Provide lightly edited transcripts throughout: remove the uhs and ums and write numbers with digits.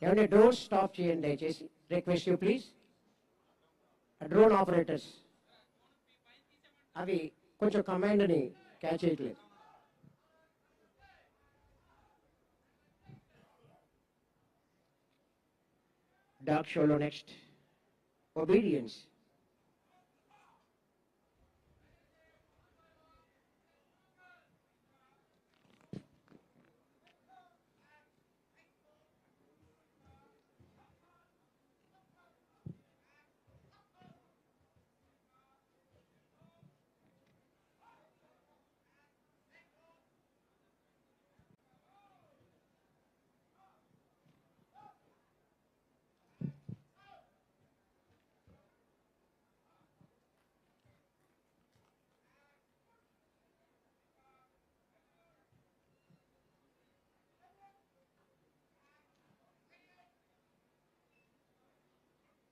ఏమంటే drone stop చేయండి దయచేసి. Request you please. Drone operators అవి కొంచెం కమాండ్ని క్యాచ్ చేయట్లేదు. డాగ్ షోలో next obedience.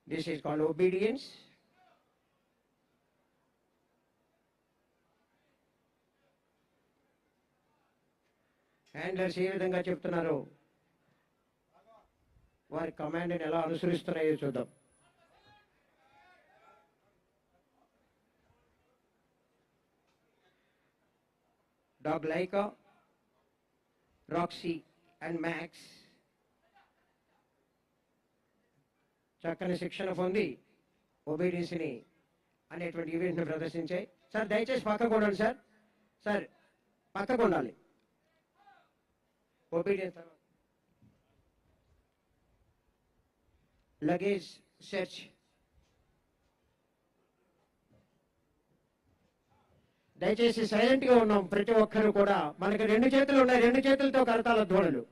This is called obedience. Handlers ఏ విధంగా చెప్తున్నారో వారి కమాండ్ని ఎలా అనుసరిస్తున్నాయో చూద్దాం. Dog Laika, Roxy and Max చక్కని శిక్షణ పొంది ఒబీడియన్స్ని అనేటువంటి ఈవెంట్ని ప్రదర్శించాయి. సార్ దయచేసి పక్కకు ఉండండి సార్. సార్ పక్కకు ఉండాలి. Obedience luggage search. దయచేసి సైలెంట్గా ఉన్నాం ప్రతి ఒక్కరు కూడా. మనకి 2 చేతులు ఉన్నాయి, 2 చేతులతో కరతాల ధ్వనులు.